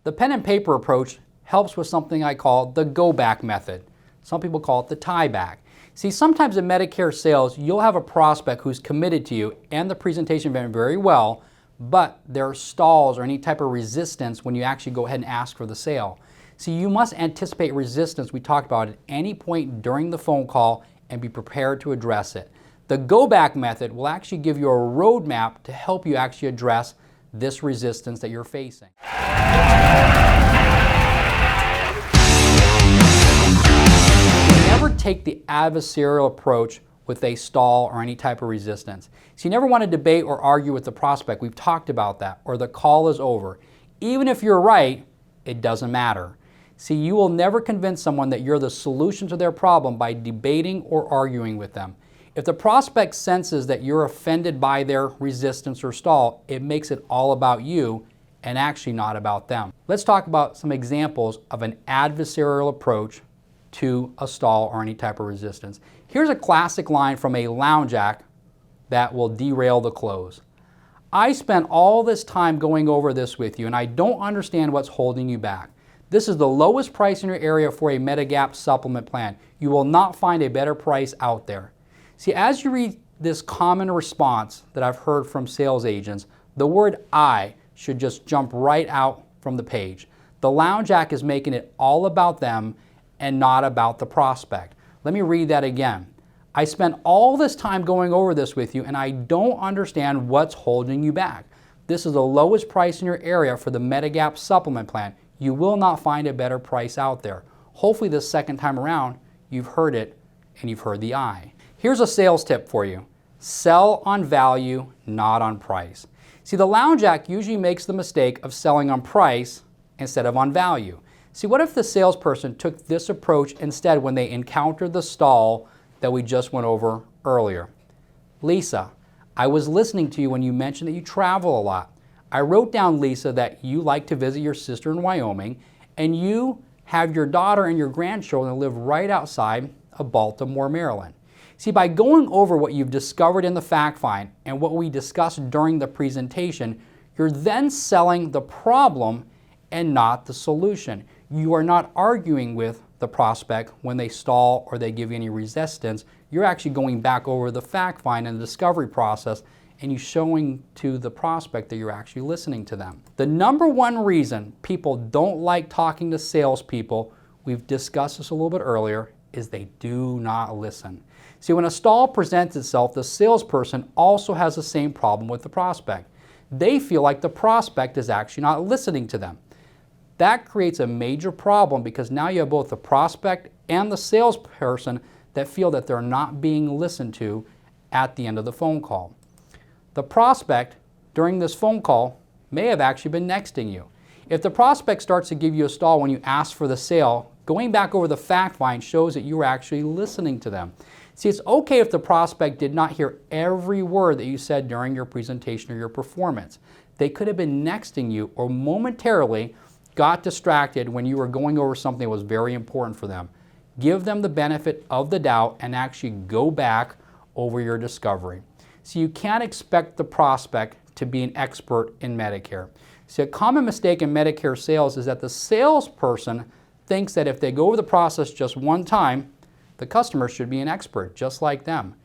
The pen and paper approach helps with something I call the go-back method. Some people call it the tie-back. See, sometimes in Medicare sales, you'll have a prospect who's committed to you and the presentation went very well, but there are stalls or any type of resistance when you actually go ahead and ask for the sale. So you must anticipate resistance we talked about at any point during the phone call and be prepared to address it. The go-back method will actually give you a roadmap to help you actually address this resistance that you're facing. Never take the adversarial approach with a stall or any type of resistance. So you never want to debate or argue with the prospect. We've talked about that. Or the call is over. Even if you're right, it doesn't matter. See, you will never convince someone that you're the solution to their problem by debating or arguing with them. If the prospect senses that you're offended by their resistance or stall, it makes it all about you and actually not about them. Let's talk about some examples of an adversarial approach to a stall or any type of resistance. Here's a classic line from a lounge act that will derail the close. I spent all this time going over this with you and I don't understand what's holding you back. This is the lowest price in your area for a Medigap supplement plan. You will not find a better price out there. See, as you read this common response that I've heard from sales agents, the word I should just jump right out from the page. The lounge act is making it all about them and not about the prospect. Let me read that again. I spent all this time going over this with you and I don't understand what's holding you back. This is the lowest price in your area for the Medigap supplement plan. You will not find a better price out there. Hopefully this second time around, you've heard it and you've heard the I. Here's a sales tip for you. Sell on value, not on price. See, the lounge act usually makes the mistake of selling on price instead of on value. See, what if the salesperson took this approach instead when they encountered the stall that we just went over earlier? Lisa, I was listening to you when you mentioned that you travel a lot. I wrote down, Lisa, that you like to visit your sister in Wyoming and you have your daughter and your grandchildren live right outside of Baltimore, Maryland. See, by going over what you've discovered in the fact find and what we discussed during the presentation, you're then selling the problem and not the solution. You are not arguing with the prospect when they stall or they give you any resistance. You're actually going back over the fact find and the discovery process and you showing to the prospect that you're actually listening to them. The number one reason people don't like talking to salespeople, we've discussed this a little bit earlier, is they do not listen. See, when a stall presents itself, the salesperson also has the same problem with the prospect. They feel like the prospect is actually not listening to them. That creates a major problem because now you have both the prospect and the salesperson that feel that they're not being listened to at the end of the phone call. The prospect during this phone call may have actually been nexting you. If the prospect starts to give you a stall when you ask for the sale, going back over the fact find shows that you were actually listening to them. See, it's okay if the prospect did not hear every word that you said during your presentation or your performance. They could have been nexting you or momentarily got distracted when you were going over something that was very important for them. Give them the benefit of the doubt and actually go back over your discovery. So you can't expect the prospect to be an expert in Medicare. See, a common mistake in Medicare sales is that the salesperson thinks that if they go over the process just one time, the customer should be an expert, just like them.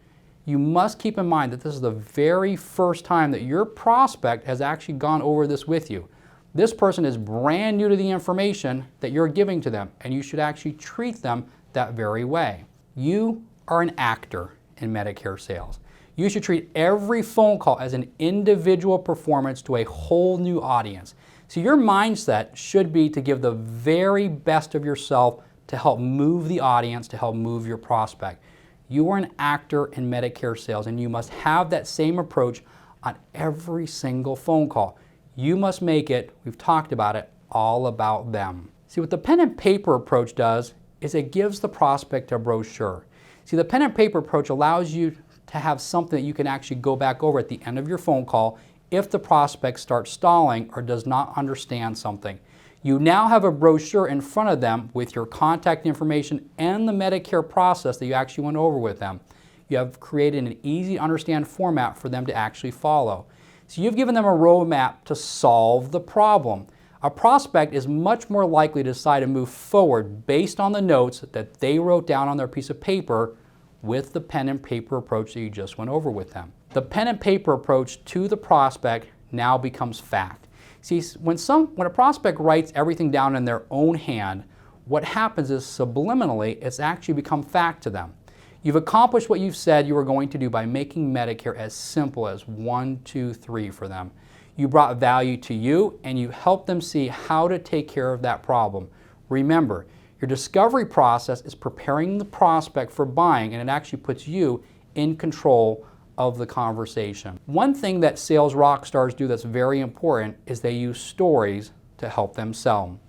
You must keep in mind that this is the very first time that your prospect has actually gone over this with you. This person is brand new to the information that you're giving to them, and you should actually treat them that very way. You are an actor in Medicare sales. You should treat every phone call as an individual performance to a whole new audience. So your mindset should be to give the very best of yourself to help move the audience, to help move your prospect. You are an actor in Medicare sales, and you must have that same approach on every single phone call. You must make it, we've talked about it, all about them. See, what the pen and paper approach does is it gives the prospect a brochure. See, the pen and paper approach allows you to have something that you can actually go back over at the end of your phone call if the prospect starts stalling or does not understand something. You now have a brochure in front of them with your contact information and the Medicare process that you actually went over with them. You have created an easy to understand format for them to actually follow. So you've given them a roadmap to solve the problem. A prospect is much more likely to decide to move forward based on the notes that they wrote down on their piece of paper with the pen and paper approach that you just went over with them. The pen and paper approach to the prospect now becomes fact. See, when a prospect writes everything down in their own hand, what happens is subliminally it's actually become fact to them. You've accomplished what you've said you were going to do by making Medicare as simple as 1, 2, 3 for them. You brought value to you and you helped them see how to take care of that problem. Remember, your discovery process is preparing the prospect for buying, and it actually puts you in control of the conversation. One thing that sales rock stars do that's very important is they use stories to help them sell.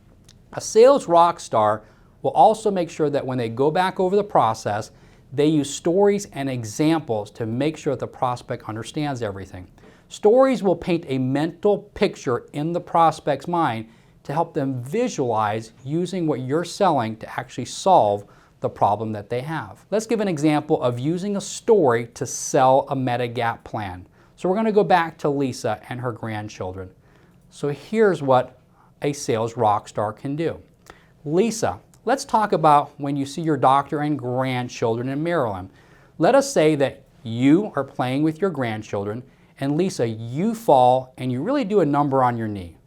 A sales rock star will also make sure that when they go back over the process, they use stories and examples to make sure that the prospect understands everything. Stories will paint a mental picture in the prospect's mind to help them visualize using what you're selling to actually solve the problem that they have. Let's give an example of using a story to sell a Medigap plan. So we're going to go back to Lisa and her grandchildren. So here's what a sales rock star can do. Lisa, let's talk about when you see your doctor and grandchildren in Maryland. Let us say that you are playing with your grandchildren, and Lisa, you fall and you really do a number on your knee.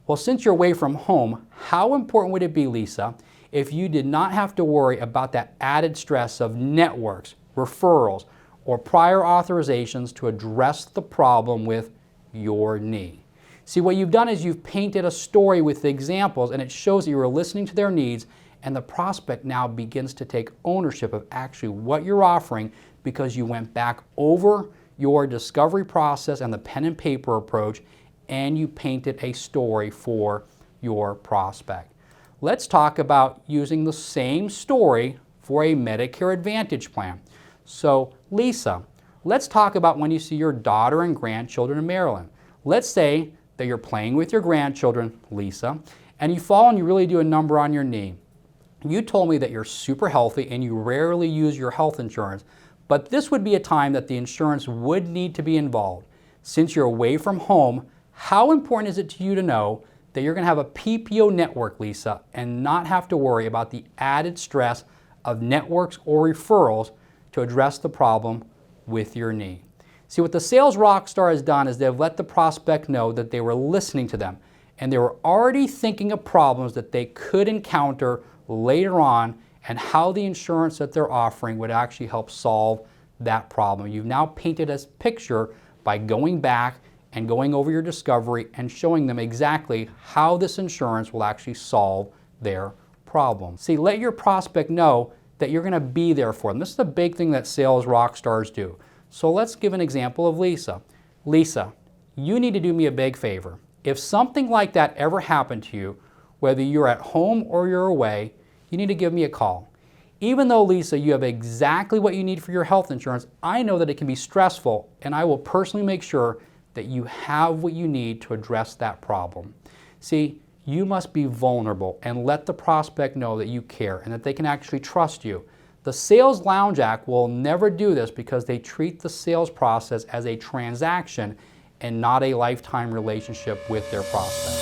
Well, since you're away from home, how important would it be, Lisa, if you did not have to worry about that added stress of networks, referrals, or prior authorizations to address the problem with your knee? See, what you've done is you've painted a story with examples, and it shows that you were listening to their needs, and the prospect now begins to take ownership of actually what you're offering because you went back over your discovery process and the pen and paper approach, and you painted a story for your prospect. Let's talk about using the same story for a Medicare Advantage plan. So Lisa, let's talk about when you see your daughter and grandchildren in Maryland. Let's say that you're playing with your grandchildren, Lisa, and you fall and you really do a number on your knee. You told me that you're super healthy and you rarely use your health insurance, but this would be a time that the insurance would need to be involved. Since you're away from home, how important is it to you to know that you're going to have a PPO network, Lisa, and not have to worry about the added stress of networks or referrals to address the problem with your knee? See, what the sales rock star has done is they've let the prospect know that they were listening to them and they were already thinking of problems that they could encounter later on and how the insurance that they're offering would actually help solve that problem. You've now painted a picture by going back and going over your discovery and showing them exactly how this insurance will actually solve their problem. See, let your prospect know that you're going to be there for them. This is the big thing that sales rock stars do. So let's give an example of Lisa. Lisa, you need to do me a big favor. If something like that ever happened to you, whether you're at home or you're away, you need to give me a call. Even though, Lisa, you have exactly what you need for your health insurance, I know that it can be stressful, and I will personally make sure that you have what you need to address that problem. See, you must be vulnerable and let the prospect know that you care and that they can actually trust you. The Sales Lounge Act will never do this because they treat the sales process as a transaction and not a lifetime relationship with their prospect.